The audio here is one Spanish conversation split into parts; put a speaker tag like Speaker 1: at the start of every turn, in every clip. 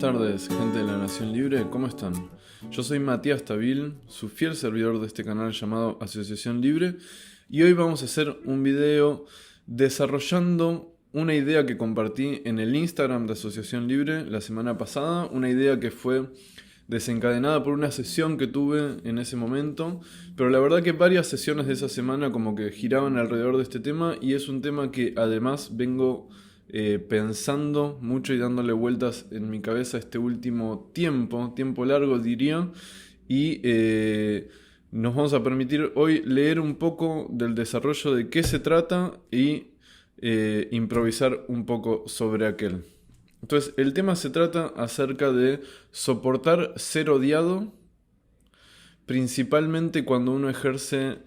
Speaker 1: tardes, gente de la Nación Libre, ¿cómo están? Yo soy Matías Tabil, su fiel servidor de este canal llamado Asociación Libre, y hoy vamos a hacer un video desarrollando una idea que compartí en el Instagram de Asociación Libre la semana pasada, una idea que fue desencadenada por una sesión que tuve en ese momento, pero la verdad que varias sesiones de esa semana como que giraban alrededor de este tema, y es un tema que además vengo pensando mucho y dándole vueltas en mi cabeza este último tiempo largo diría, y nos vamos a permitir hoy leer un poco del desarrollo de qué se trata y improvisar un poco sobre aquel. Entonces, el tema se trata acerca de soportar ser odiado, principalmente cuando uno ejerce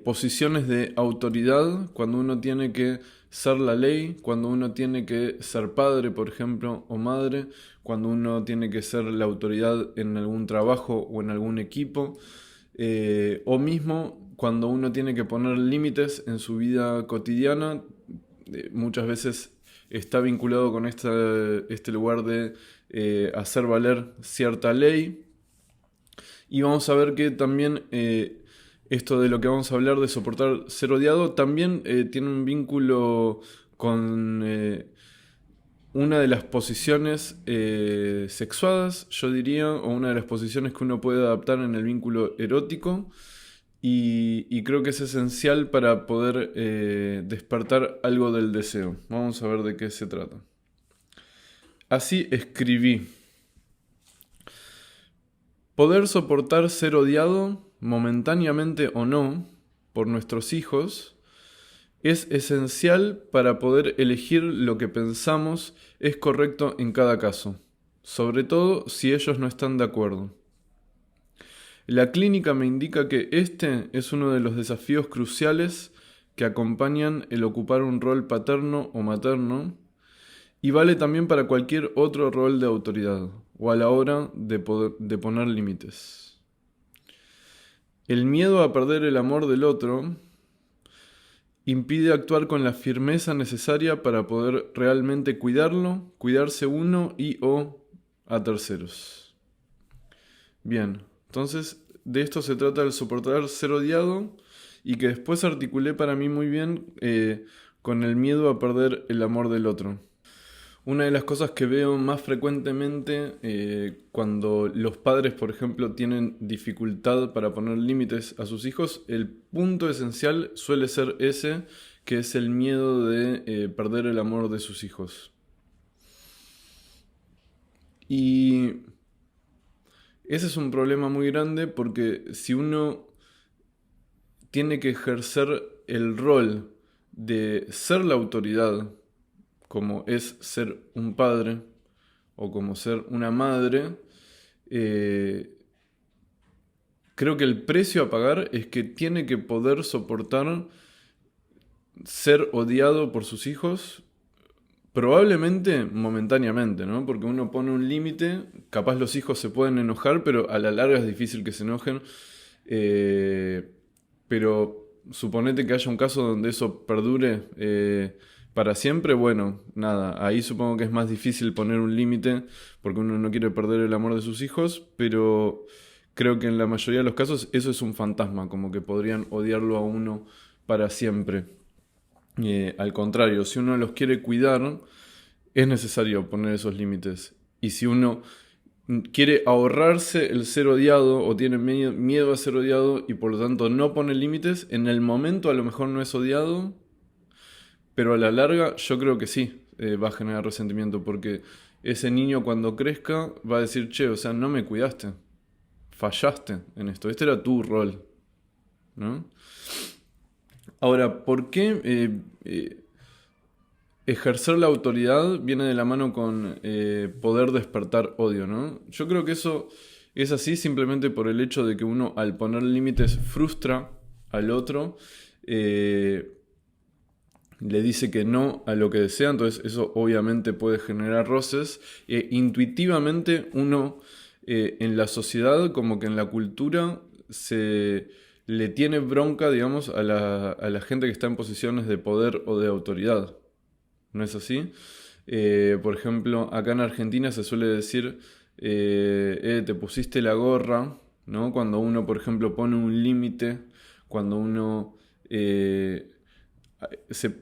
Speaker 1: posiciones de autoridad, cuando uno tiene que ser la ley, cuando uno tiene que ser padre, por ejemplo, o madre, cuando uno tiene que ser la autoridad en algún trabajo o en algún equipo, o mismo cuando uno tiene que poner límites en su vida cotidiana. Muchas veces está vinculado con este lugar de hacer valer cierta ley. Y vamos a ver que también esto de lo que vamos a hablar de soportar ser odiado también tiene un vínculo con una de las posiciones sexuadas, yo diría, o una de las posiciones que uno puede adaptar en el vínculo erótico. Y creo que es esencial para poder despertar algo del deseo. Vamos a ver de qué se trata. Así escribí: poder soportar ser odiado, momentáneamente o no, por nuestros hijos, es esencial para poder elegir lo que pensamos es correcto en cada caso, sobre todo si ellos no están de acuerdo. La clínica me indica que este es uno de los desafíos cruciales que acompañan el ocupar un rol paterno o materno, y vale también para cualquier otro rol de autoridad o a la hora de poner límites. El miedo a perder el amor del otro impide actuar con la firmeza necesaria para poder realmente cuidarlo, cuidarse uno y o a terceros. Bien, entonces de esto se trata el soportar ser odiado, y que después articulé para mí muy bien con el miedo a perder el amor del otro. Una de las cosas que veo más frecuentemente cuando los padres, por ejemplo, tienen dificultad para poner límites a sus hijos, el punto esencial suele ser ese, que es el miedo de perder el amor de sus hijos. Y ese es un problema muy grande, porque si uno tiene que ejercer el rol de ser la autoridad, como es ser un padre o como ser una madre, creo que el precio a pagar es que tiene que poder soportar ser odiado por sus hijos, probablemente momentáneamente, ¿no? Porque uno pone un límite, capaz los hijos se pueden enojar, pero a la larga es difícil que se enojen. Pero suponete que haya un caso donde eso perdure para siempre. Bueno, nada, ahí supongo que es más difícil poner un límite porque uno no quiere perder el amor de sus hijos, pero creo que en la mayoría de los casos eso es un fantasma, como que podrían odiarlo a uno para siempre. Al contrario, si uno los quiere cuidar, es necesario poner esos límites. Y si uno quiere ahorrarse el ser odiado o tiene miedo a ser odiado y por lo tanto no pone límites, en el momento a lo mejor no es odiado, pero a la larga yo creo que sí va a generar resentimiento, porque ese niño cuando crezca va a decir: che, o sea, no me cuidaste, fallaste en esto, este era tu rol, ¿no? Ahora, ¿por qué ejercer la autoridad viene de la mano con poder despertar odio, ¿no? Yo creo que eso es así simplemente por el hecho de que uno, al poner límites, frustra al otro, le dice que no a lo que desea, entonces eso obviamente puede generar roces. Intuitivamente uno en la sociedad, como que en la cultura, se le tiene bronca, digamos, a la gente que está en posiciones de poder o de autoridad. ¿No es así? Por ejemplo, acá en Argentina se suele decir, te pusiste la gorra, ¿no? Cuando uno, por ejemplo, pone un límite, cuando uno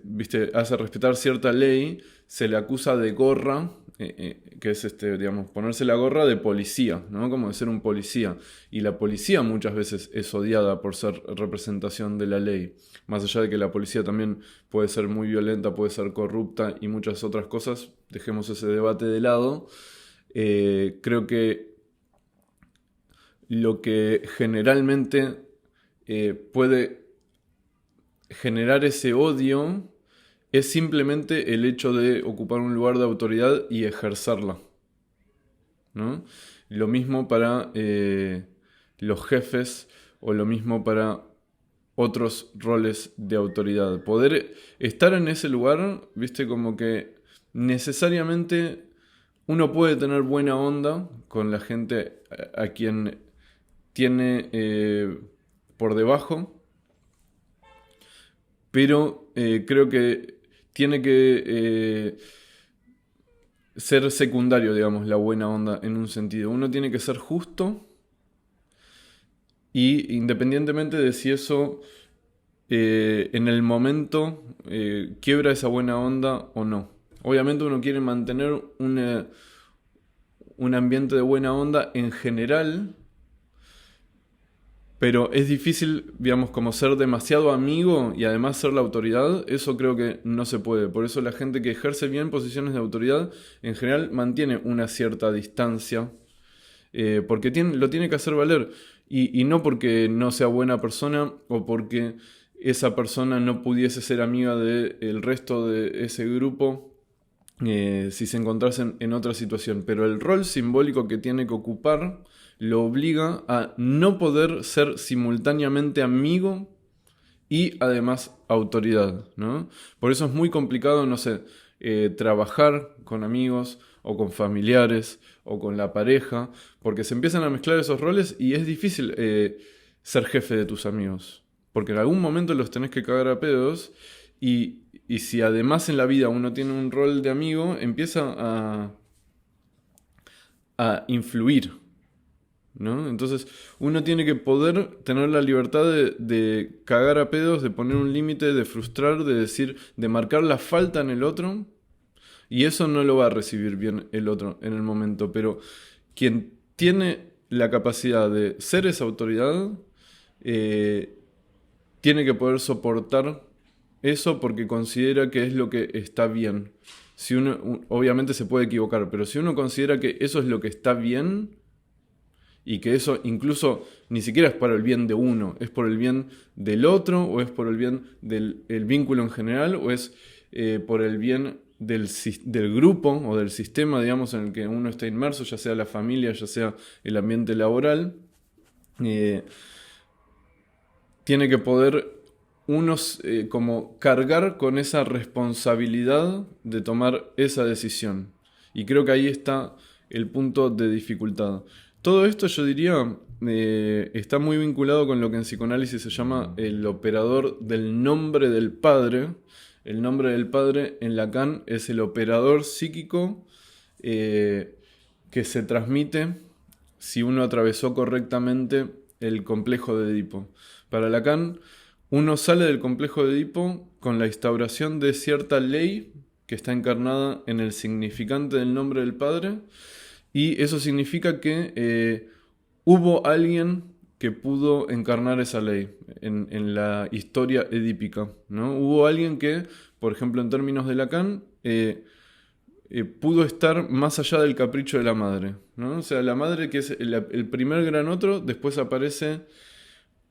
Speaker 1: viste, hace respetar cierta ley, se le acusa de gorra, que es digamos, ponerse la gorra de policía, ¿no? Como de ser un policía. Y la policía muchas veces es odiada por ser representación de la ley. Más allá de que la policía también puede ser muy violenta, puede ser corrupta y muchas otras cosas, dejemos ese debate de lado. Creo que lo que generalmente puede generar ese odio es simplemente el hecho de ocupar un lugar de autoridad y ejercerla, ¿no? Lo mismo para los jefes o lo mismo para otros roles de autoridad. Poder estar en ese lugar, viste, como que necesariamente uno puede tener buena onda con la gente a quien tiene por debajo, pero creo que tiene que ser secundario, digamos, la buena onda en un sentido. Uno tiene que ser justo y independientemente de si eso en el momento quiebra esa buena onda o no. Obviamente uno quiere mantener un ambiente de buena onda en general, pero es difícil, digamos, como ser demasiado amigo y además ser la autoridad, eso creo que no se puede. Por eso la gente que ejerce bien posiciones de autoridad, en general mantiene una cierta distancia, porque lo tiene que hacer valer. Y no porque no sea buena persona o porque esa persona no pudiese ser amiga del resto de ese grupo si se encontrasen en otra situación. Pero el rol simbólico que tiene que ocupar lo obliga a no poder ser simultáneamente amigo y además autoridad, ¿no? Por eso es muy complicado, no sé, trabajar con amigos o con familiares o con la pareja, porque se empiezan a mezclar esos roles y es difícil ser jefe de tus amigos, porque en algún momento los tenés que cagar a pedos y si además en la vida uno tiene un rol de amigo, empieza a influir, ¿no? Entonces uno tiene que poder tener la libertad de cagar a pedos, de poner un límite, de frustrar, de decir, de marcar la falta en el otro, y eso no lo va a recibir bien el otro en el momento, pero quien tiene la capacidad de ser esa autoridad, eh, tiene que poder soportar eso porque considera que es lo que está bien. Si uno, obviamente se puede equivocar, pero si uno considera que eso es lo que está bien, y que eso incluso ni siquiera es para el bien de uno, es por el bien del otro, o es por el bien del el vínculo en general, o es por el bien del grupo o del sistema, digamos, en el que uno está inmerso, ya sea la familia, ya sea el ambiente laboral, eh, tiene que poder unos como cargar con esa responsabilidad de tomar esa decisión. Y creo que ahí está el punto de dificultad. Todo esto yo diría está muy vinculado con lo que en psicoanálisis se llama el operador del nombre del padre. El nombre del padre en Lacan es el operador psíquico que se transmite si uno atravesó correctamente el complejo de Edipo. Para Lacan, uno sale del complejo de Edipo con la instauración de cierta ley que está encarnada en el significante del nombre del padre, y eso significa que hubo alguien que pudo encarnar esa ley en la historia edípica, ¿no? Hubo alguien que, por ejemplo, en términos de Lacan, pudo estar más allá del capricho de la madre, ¿no? O sea, la madre que es el primer gran otro, después aparece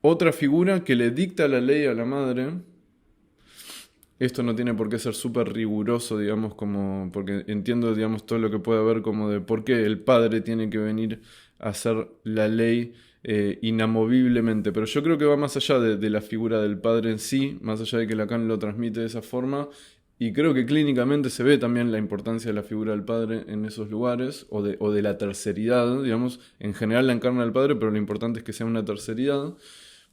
Speaker 1: otra figura que le dicta la ley a la madre. Esto no tiene por qué ser súper riguroso, digamos, como porque entiendo, digamos, todo lo que puede haber como de por qué el padre tiene que venir a hacer la ley inamoviblemente. Pero yo creo que va más allá de la figura del padre en sí, más allá de que Lacan lo transmite de esa forma. Y creo que clínicamente se ve también la importancia de la figura del padre en esos lugares, o de la terceridad, digamos. En general la encarna el padre, pero lo importante es que sea una terceridad.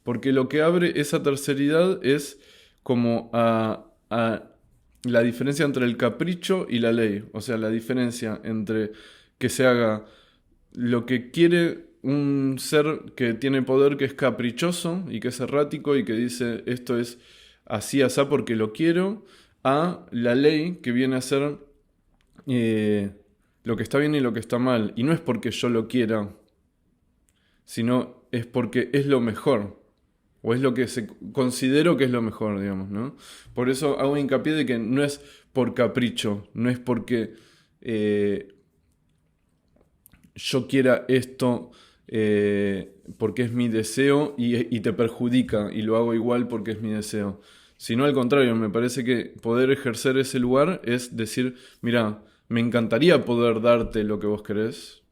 Speaker 1: Porque lo que abre esa terceridad es como a la diferencia entre el capricho y la ley. O sea, la diferencia entre que se haga lo que quiere un ser que tiene poder, que es caprichoso y que es errático y que dice esto es así, asá porque lo quiero, a la ley que viene a ser lo que está bien y lo que está mal. Y no es porque yo lo quiera, sino es porque es lo mejor. O es lo que considero que es lo mejor, digamos, ¿no? Por eso hago hincapié de que no es por capricho, no es porque yo quiera esto porque es mi deseo y te perjudica y lo hago igual porque es mi deseo. Sino al contrario, me parece que poder ejercer ese lugar es decir, mira, me encantaría poder darte lo que vos querés,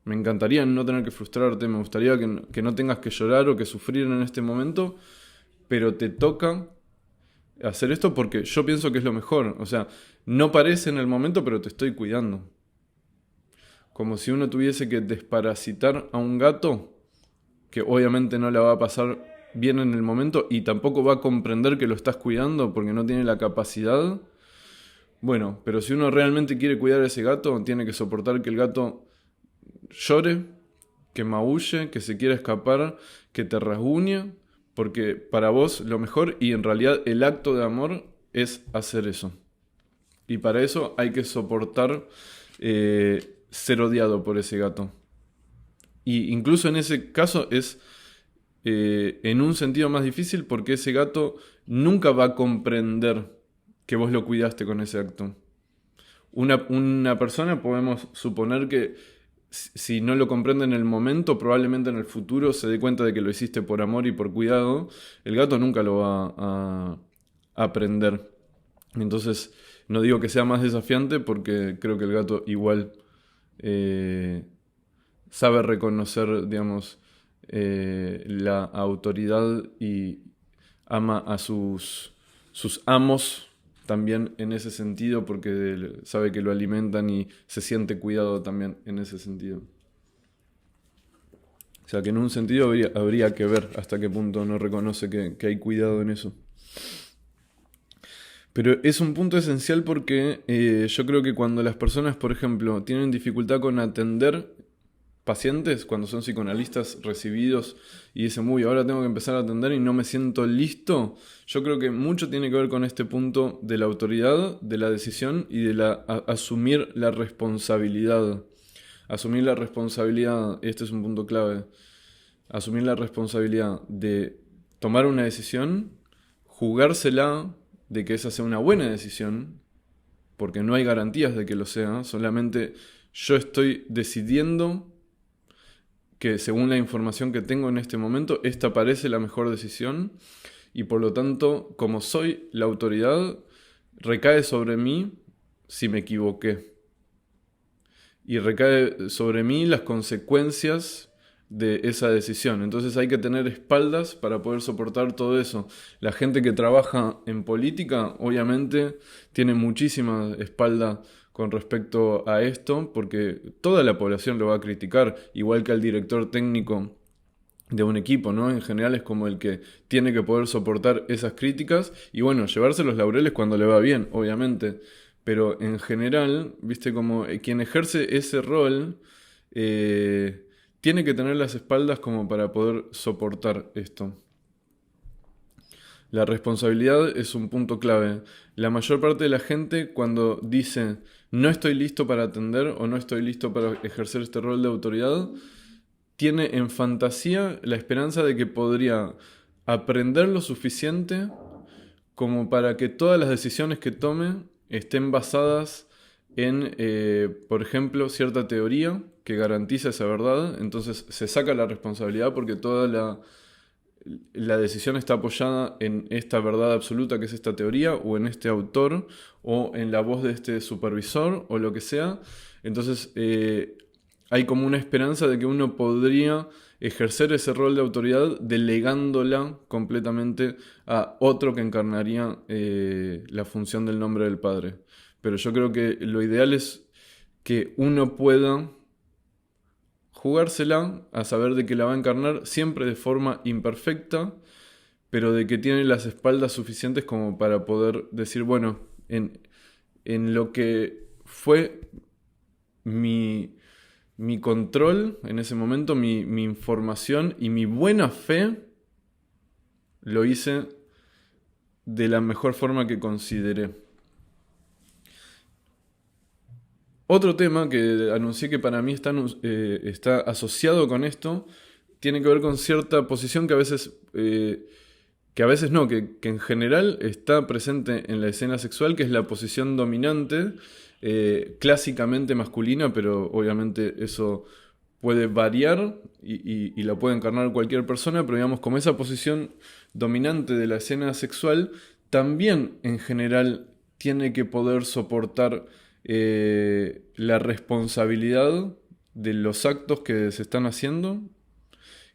Speaker 1: me encantaría no tener que frustrarte, me gustaría que no tengas que llorar o que sufrir en este momento, pero te toca hacer esto porque yo pienso que es lo mejor. O sea, no parece en el momento, pero te estoy cuidando. Como si uno tuviese que desparasitar a un gato, que obviamente no la va a pasar bien en el momento y tampoco va a comprender que lo estás cuidando porque no tiene la capacidad. Bueno, pero si uno realmente quiere cuidar a ese gato, tiene que soportar que el gato llore, que maulle, que se quiera escapar, que te rasguñe, porque para vos lo mejor y en realidad el acto de amor es hacer eso. Y para eso hay que soportar ser odiado por ese gato. Y incluso en ese caso es en un sentido más difícil porque ese gato nunca va a comprender que vos lo cuidaste con ese acto. Una persona podemos suponer que si no lo comprende en el momento, probablemente en el futuro se dé cuenta de que lo hiciste por amor y por cuidado. El gato nunca lo va a aprender. Entonces, no digo que sea más desafiante porque creo que el gato igual sabe reconocer, digamos, la autoridad y ama a sus amos también en ese sentido porque sabe que lo alimentan y se siente cuidado también en ese sentido. O sea que en un sentido habría que ver hasta qué punto no reconoce que hay cuidado en eso. Pero es un punto esencial porque yo creo que cuando las personas, por ejemplo, tienen dificultad con atender pacientes, cuando son psicoanalistas recibidos y dicen, uy, ahora tengo que empezar a atender y no me siento listo, yo creo que mucho tiene que ver con este punto de la autoridad, de la decisión y de asumir la responsabilidad. Asumir la responsabilidad, este es un punto clave, asumir la responsabilidad de tomar una decisión, jugársela de que esa sea una buena decisión, porque no hay garantías de que lo sea, solamente yo estoy decidiendo que según la información que tengo en este momento, esta parece la mejor decisión y por lo tanto, como soy la autoridad, recae sobre mí si me equivoqué. Y recae sobre mí las consecuencias de esa decisión. Entonces hay que tener espaldas para poder soportar todo eso. La gente que trabaja en política, obviamente, tiene muchísima espalda con respecto a esto, porque toda la población lo va a criticar, igual que al director técnico de un equipo, ¿no? En general es como el que tiene que poder soportar esas críticas y bueno, llevarse los laureles cuando le va bien, obviamente. Pero en general, viste, como quien ejerce ese rol tiene que tener las espaldas como para poder soportar esto. La responsabilidad es un punto clave. La mayor parte de la gente cuando dice no estoy listo para atender o no estoy listo para ejercer este rol de autoridad, tiene en fantasía la esperanza de que podría aprender lo suficiente como para que todas las decisiones que tome estén basadas en, por ejemplo, cierta teoría que garantiza esa verdad. Entonces se saca la responsabilidad porque toda la decisión está apoyada en esta verdad absoluta que es esta teoría o en este autor o en la voz de este supervisor o lo que sea. Entonces hay como una esperanza de que uno podría ejercer ese rol de autoridad delegándola completamente a otro que encarnaría la función del nombre del Padre. Pero yo creo que lo ideal es que uno pueda jugársela a saber de que la va a encarnar siempre de forma imperfecta, pero de que tiene las espaldas suficientes como para poder decir, bueno, en lo que fue mi, mi control en ese momento, mi información y mi buena fe, lo hice de la mejor forma que consideré. Otro tema que anuncié que para mí está asociado con esto, tiene que ver con cierta posición que a veces no, que en general está presente en la escena sexual, que es la posición dominante, clásicamente masculina, pero obviamente eso puede variar y la puede encarnar cualquier persona, pero digamos, como esa posición dominante de la escena sexual, también en general tiene que poder soportar la responsabilidad de los actos que se están haciendo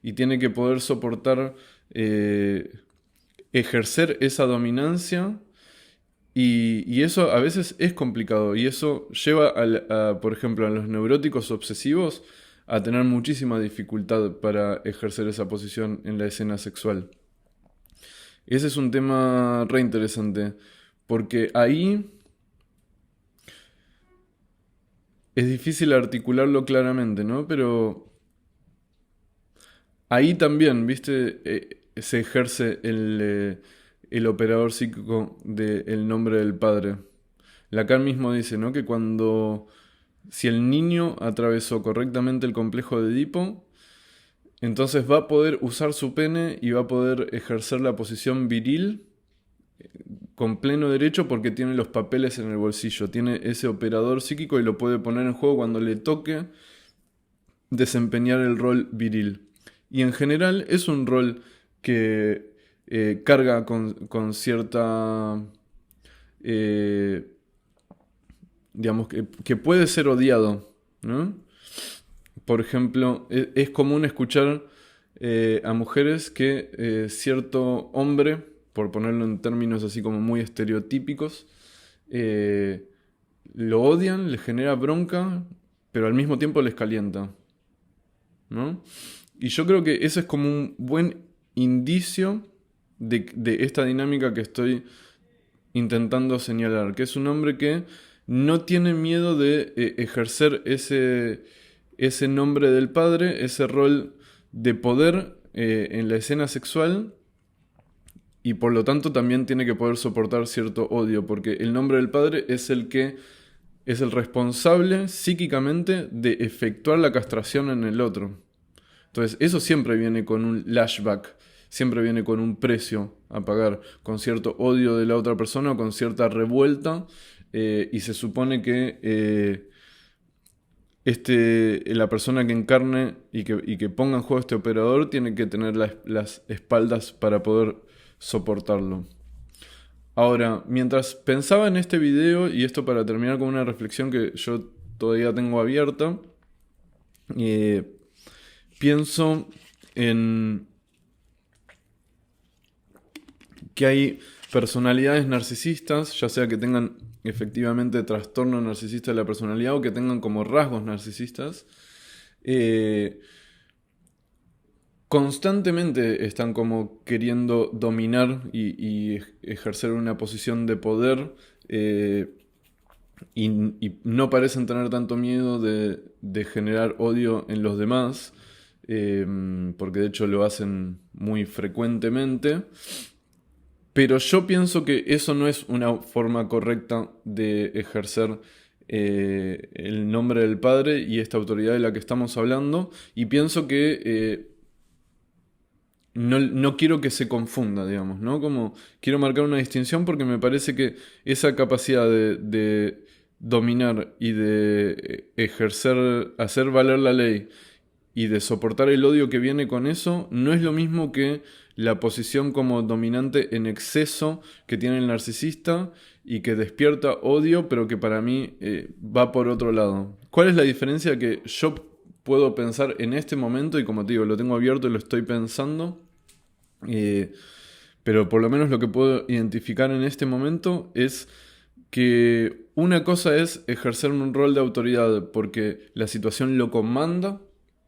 Speaker 1: y tiene que poder soportar ejercer esa dominancia y eso a veces es complicado y eso lleva, por ejemplo, a los neuróticos obsesivos a tener muchísima dificultad para ejercer esa posición en la escena sexual. Ese es un tema re interesante, porque ahí es difícil articularlo claramente, ¿no? Pero ahí también, ¿viste? Se ejerce el operador psíquico del nombre del padre. Lacan mismo dice, ¿no? Que si el niño atravesó correctamente el complejo de Edipo, entonces va a poder usar su pene y va a poder ejercer la posición viril con pleno derecho porque tiene los papeles en el bolsillo, tiene ese operador psíquico y lo puede poner en juego cuando le toque desempeñar el rol viril. Y en general es un rol que carga con cierta... digamos, que puede ser odiado, ¿no? Por ejemplo, es común escuchar a mujeres que cierto hombre, por ponerlo en términos así como muy estereotípicos, lo odian, les genera bronca, pero al mismo tiempo les calienta, ¿no? Y yo creo que eso es como un buen indicio de esta dinámica que estoy intentando señalar, que es un hombre que no tiene miedo de ejercer ese nombre del padre, ese rol de poder en la escena sexual y por lo tanto también tiene que poder soportar cierto odio, porque el nombre del padre es el responsable psíquicamente de efectuar la castración en el otro. Entonces eso siempre viene con un lashback, siempre viene con un precio a pagar, con cierto odio de la otra persona, con cierta revuelta, y se supone que la persona que encarne y que ponga en juego este operador tiene que tener las espaldas para poder soportarlo. Ahora, mientras pensaba en este video, y esto para terminar con una reflexión que yo todavía tengo abierta, pienso en que hay personalidades narcisistas, ya sea que tengan efectivamente trastorno narcisista de la personalidad o que tengan como rasgos narcisistas, constantemente están como queriendo dominar y ejercer una posición de poder y no parecen tener tanto miedo de generar odio en los demás, porque de hecho lo hacen muy frecuentemente. Pero yo pienso que eso no es una forma correcta de ejercer el nombre del Padre y esta autoridad de la que estamos hablando. Y pienso que no quiero que se confunda, digamos, ¿no? Como quiero marcar una distinción porque me parece que esa capacidad de dominar y de ejercer, hacer valer la ley y de soportar el odio que viene con eso, no es lo mismo que la posición como dominante en exceso que tiene el narcisista y que despierta odio, pero que para mí va por otro lado. ¿Cuál es la diferencia que yo puedo pensar en este momento? Y como te digo, lo tengo abierto y lo estoy pensando, pero por lo menos lo que puedo identificar en este momento es que una cosa es ejercer un rol de autoridad porque la situación lo comanda,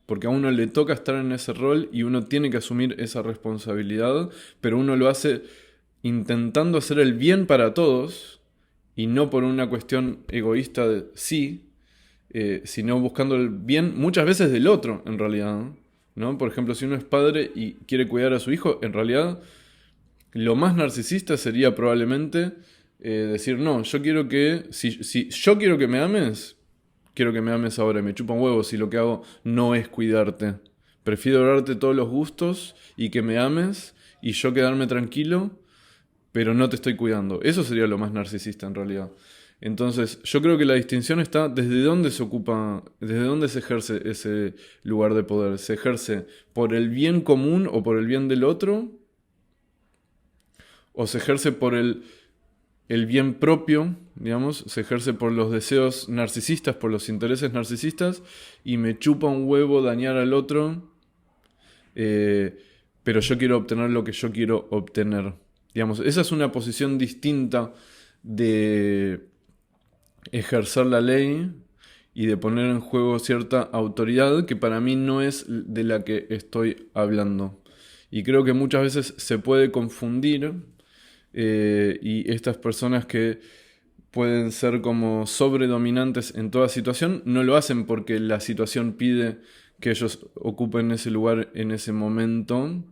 Speaker 1: porque a uno le toca estar en ese rol y uno tiene que asumir esa responsabilidad, pero uno lo hace intentando hacer el bien para todos y no por una cuestión egoísta de sí, sino buscando el bien muchas veces del otro, en realidad, ¿no? Por ejemplo, si uno es padre y quiere cuidar a su hijo, en realidad lo más narcisista sería probablemente decir, no, yo quiero que, si yo quiero que me ames ahora y me chupa un huevo si lo que hago no es cuidarte. Prefiero darte todos los gustos y que me ames y yo quedarme tranquilo, pero no te estoy cuidando. Eso sería lo más narcisista en realidad. Entonces, yo creo que la distinción está desde dónde se ocupa, desde dónde se ejerce ese lugar de poder. ¿Se ejerce por el bien común o por el bien del otro? ¿O se ejerce por el bien propio, digamos? Se ejerce por los deseos narcisistas, por los intereses narcisistas, y me chupa un huevo dañar al otro, pero yo quiero obtener lo que yo quiero obtener. Digamos, esa es una posición distinta de ejercer la ley y de poner en juego cierta autoridad que para mí no es de la que estoy hablando. Y creo que muchas veces se puede confundir y estas personas que pueden ser como sobredominantes en toda situación no lo hacen porque la situación pide que ellos ocupen ese lugar en ese momento,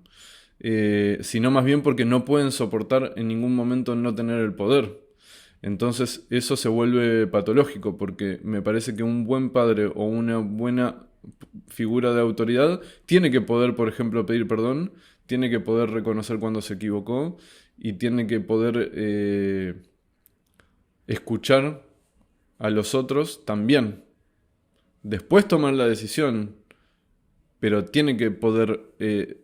Speaker 1: sino más bien porque no pueden soportar en ningún momento no tener el poder. Entonces eso se vuelve patológico porque me parece que un buen padre o una buena figura de autoridad tiene que poder, por ejemplo, pedir perdón, tiene que poder reconocer cuando se equivocó y tiene que poder escuchar a los otros también. Después tomar la decisión, pero tiene que poder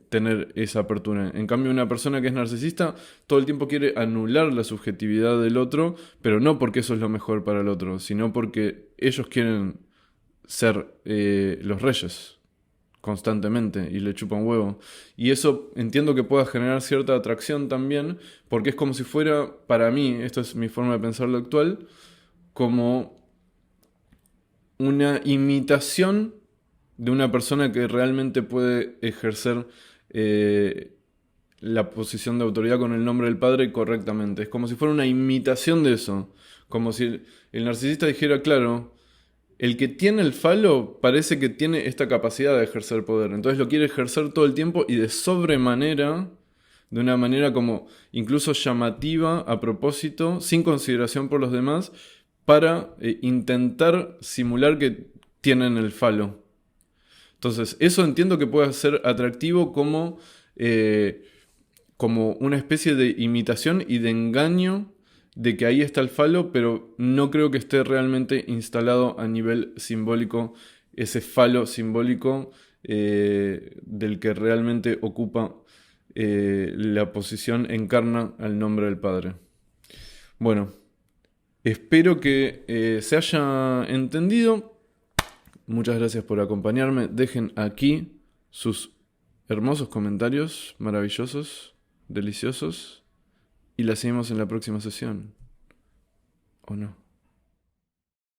Speaker 1: tener esa apertura. En cambio, una persona que es narcisista todo el tiempo quiere anular la subjetividad del otro, pero no porque eso es lo mejor para el otro, sino porque ellos quieren ser los reyes constantemente y le chupan huevo. Y eso entiendo que pueda generar cierta atracción también, porque es como si fuera, para mí, esto es mi forma de pensar lo actual, como una imitación de una persona que realmente puede ejercer la posición de autoridad con el nombre del padre correctamente. Es como si fuera una imitación de eso. Como si el narcisista dijera, claro, el que tiene el falo parece que tiene esta capacidad de ejercer poder. Entonces lo quiere ejercer todo el tiempo y de sobremanera, de una manera como incluso llamativa, a propósito, sin consideración por los demás, para intentar simular que tienen el falo. Entonces, eso entiendo que puede ser atractivo como una especie de imitación y de engaño de que ahí está el falo, pero no creo que esté realmente instalado a nivel simbólico ese falo simbólico del que realmente ocupa la posición, encarna al nombre del Padre. Bueno, espero que se haya entendido. Muchas gracias por acompañarme. Dejen aquí sus hermosos comentarios, maravillosos, deliciosos. Y la seguimos en la próxima sesión. ¿O no?